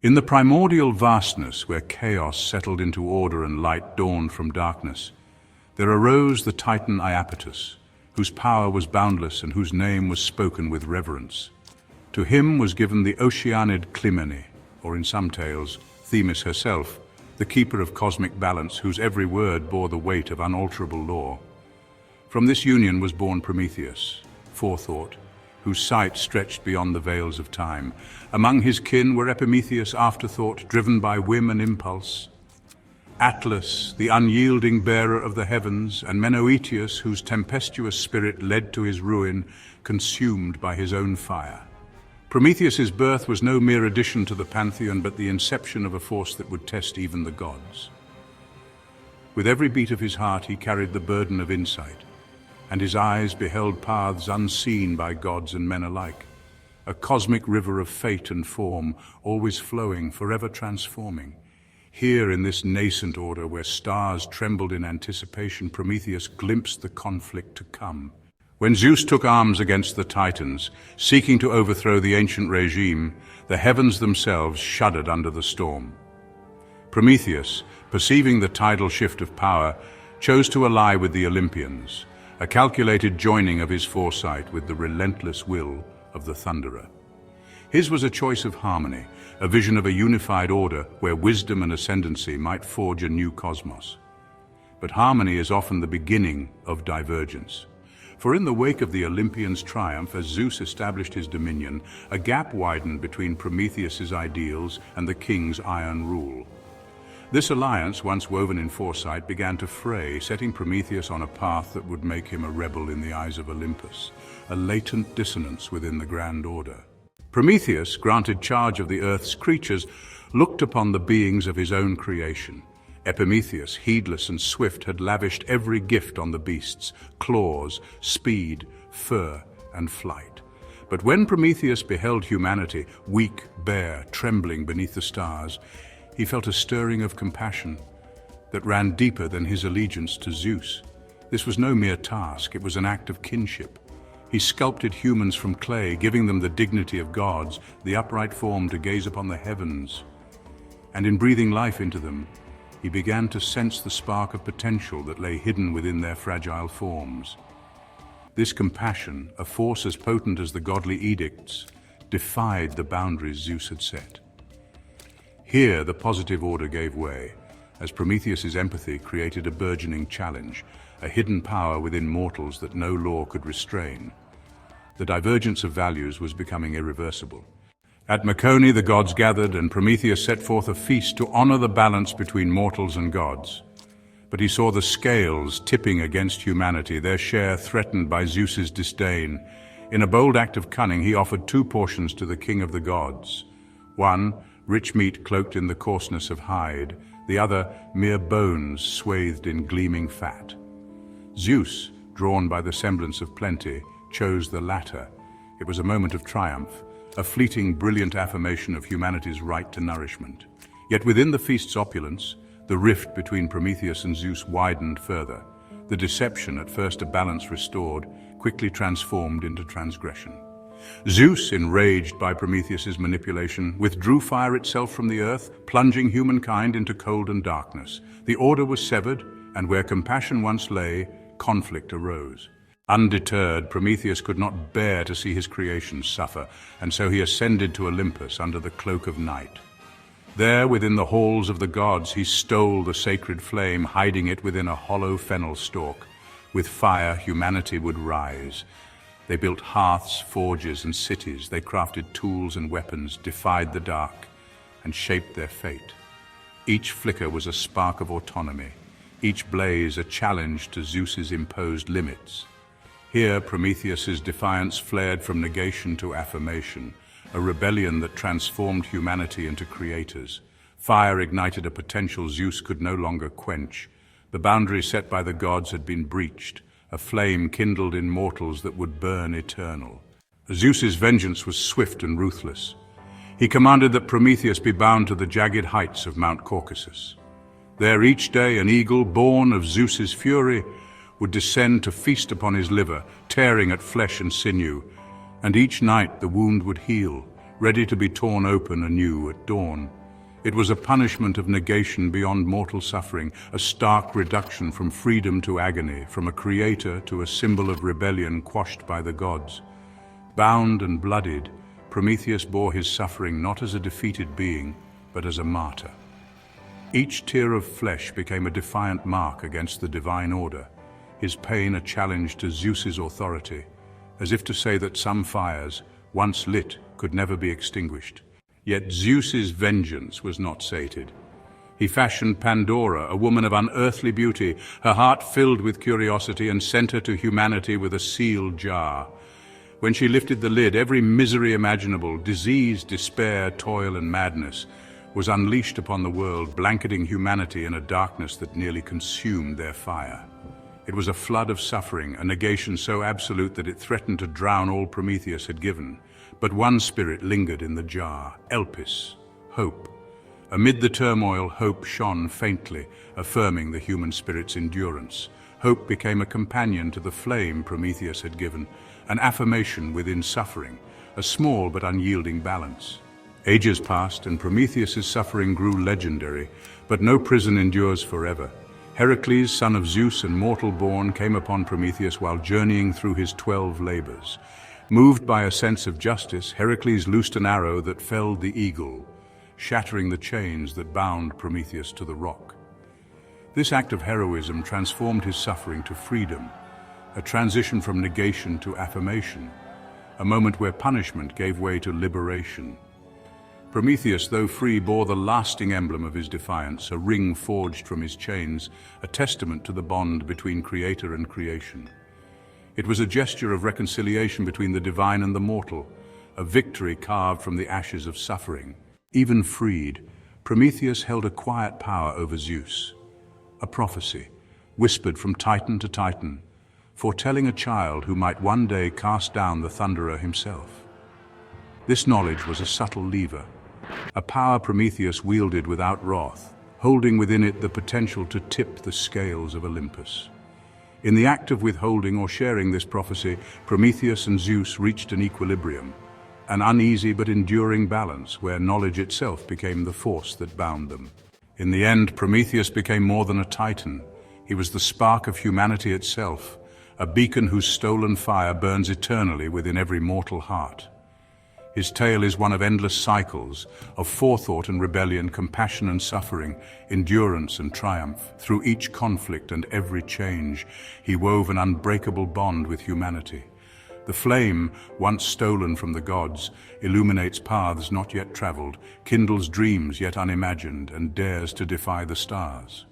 In the primordial vastness where chaos settled into order and light dawned from darkness, there arose the Titan Iapetus, whose power was boundless and whose name was spoken with reverence. To him was given the Oceanid Clymene, or in some tales, Themis herself, the keeper of cosmic balance whose every word bore the weight of unalterable law. From this union was born Prometheus, forethought, whose sight stretched beyond the veils of time. Among his kin were Epimetheus, afterthought, driven by whim and impulse, Atlas, the unyielding bearer of the heavens, and Menoetius, whose tempestuous spirit led to his ruin, consumed by his own fire. Prometheus's birth was no mere addition to the pantheon, but the inception of a force that would test even the gods. With every beat of his heart he carried the burden of insight, and his eyes beheld paths unseen by gods and men alike, a cosmic river of fate and form, always flowing, forever transforming. Here in this nascent order, where stars trembled in anticipation, Prometheus glimpsed the conflict to come. When Zeus took arms against the Titans, seeking to overthrow the ancient regime, the heavens themselves shuddered under the storm. Prometheus, perceiving the tidal shift of power, chose to ally with the Olympians, a calculated joining of his foresight with the relentless will of the Thunderer. His was a choice of harmony, a vision of a unified order where wisdom and ascendancy might forge a new cosmos. But harmony is often the beginning of divergence. For in the wake of the Olympians' triumph, as Zeus established his dominion, a gap widened between Prometheus's ideals and the king's iron rule. This alliance, once woven in foresight, began to fray, setting Prometheus on a path that would make him a rebel in the eyes of Olympus, a latent dissonance within the grand order. Prometheus, granted charge of the earth's creatures, looked upon the beings of his own creation. Epimetheus, heedless and swift, had lavished every gift on the beasts: claws, speed, fur, and flight. But when Prometheus beheld humanity, weak, bare, trembling beneath the stars, he felt a stirring of compassion that ran deeper than his allegiance to Zeus. This was no mere task, it was an act of kinship. He sculpted humans from clay, giving them the dignity of gods, the upright form to gaze upon the heavens. And in breathing life into them, he began to sense the spark of potential that lay hidden within their fragile forms. This compassion, a force as potent as the godly edicts, defied the boundaries Zeus had set. Here the positive order gave way, as Prometheus's empathy created a burgeoning challenge, a hidden power within mortals that no law could restrain. The divergence of values was becoming irreversible. At Mecone the gods gathered, and Prometheus set forth a feast to honor the balance between mortals and gods. But he saw the scales tipping against humanity, their share threatened by Zeus's disdain. In a bold act of cunning, he offered 2 portions to the king of the gods. One, rich meat cloaked in the coarseness of hide, the other, mere bones swathed in gleaming fat. Zeus, drawn by the semblance of plenty, chose the latter. It was a moment of triumph, a fleeting, brilliant affirmation of humanity's right to nourishment. Yet within the feast's opulence, the rift between Prometheus and Zeus widened further. The deception, at first a balance restored, quickly transformed into transgression. Zeus, enraged by Prometheus's manipulation, withdrew fire itself from the earth, plunging humankind into cold and darkness. The order was severed, and where compassion once lay, conflict arose. Undeterred, Prometheus could not bear to see his creations suffer, and so he ascended to Olympus under the cloak of night. There, within the halls of the gods, he stole the sacred flame, hiding it within a hollow fennel stalk. With fire, humanity would rise. They built hearths, forges, and cities. They crafted tools and weapons, defied the dark, and shaped their fate. Each flicker was a spark of autonomy, each blaze a challenge to Zeus's imposed limits. Here, Prometheus's defiance flared from negation to affirmation, a rebellion that transformed humanity into creators. Fire ignited a potential Zeus could no longer quench. The boundary set by the gods had been breached, a flame kindled in mortals that would burn eternal. Zeus's vengeance was swift and ruthless. He commanded that Prometheus be bound to the jagged heights of Mount Caucasus. There each day an eagle, born of Zeus's fury, would descend to feast upon his liver, tearing at flesh and sinew, and each night the wound would heal, ready to be torn open anew at dawn. It was a punishment of negation beyond mortal suffering, a stark reduction from freedom to agony, from a creator to a symbol of rebellion quashed by the gods. Bound and bloodied, Prometheus bore his suffering not as a defeated being, but as a martyr. Each tear of flesh became a defiant mark against the divine order, his pain a challenge to Zeus's authority, as if to say that some fires, once lit, could never be extinguished. Yet Zeus's vengeance was not sated. He fashioned Pandora, a woman of unearthly beauty, her heart filled with curiosity, and sent her to humanity with a sealed jar. When she lifted the lid, every misery imaginable, disease, despair, toil, and madness, was unleashed upon the world, blanketing humanity in a darkness that nearly consumed their fire. It was a flood of suffering, a negation so absolute that it threatened to drown all Prometheus had given. But one spirit lingered in the jar, Olympus, hope. Amid the turmoil, hope shone faintly, affirming the human spirit's endurance. Hope became a companion to the flame Prometheus had given, an affirmation within suffering, a small but unyielding balance. Ages passed, and Prometheus's suffering grew legendary, but no prison endures forever. Heracles, son of Zeus and mortal born, came upon Prometheus while journeying through his 12 labors. Moved by a sense of justice, Heracles loosed an arrow that felled the eagle, shattering the chains that bound Prometheus to the rock. This act of heroism transformed his suffering to freedom, a transition from negation to affirmation, a moment where punishment gave way to liberation. Prometheus, though free, bore the lasting emblem of his defiance, a ring forged from his chains, a testament to the bond between creator and creation. It was a gesture of reconciliation between the divine and the mortal, a victory carved from the ashes of suffering. Even freed, Prometheus held a quiet power over Zeus, a prophecy, whispered from Titan to Titan, foretelling a child who might one day cast down the thunderer himself. This knowledge was a subtle lever, a power Prometheus wielded without wrath, holding within it the potential to tip the scales of Olympus. In the act of withholding or sharing this prophecy, Prometheus and Zeus reached an equilibrium, an uneasy but enduring balance where knowledge itself became the force that bound them. In the end, Prometheus became more than a titan. He was the spark of humanity itself, a beacon whose stolen fire burns eternally within every mortal heart. His tale is one of endless cycles, of forethought and rebellion, compassion and suffering, endurance and triumph. Through each conflict and every change, he wove an unbreakable bond with humanity. The flame, once stolen from the gods, illuminates paths not yet traveled, kindles dreams yet unimagined, and dares to defy the stars.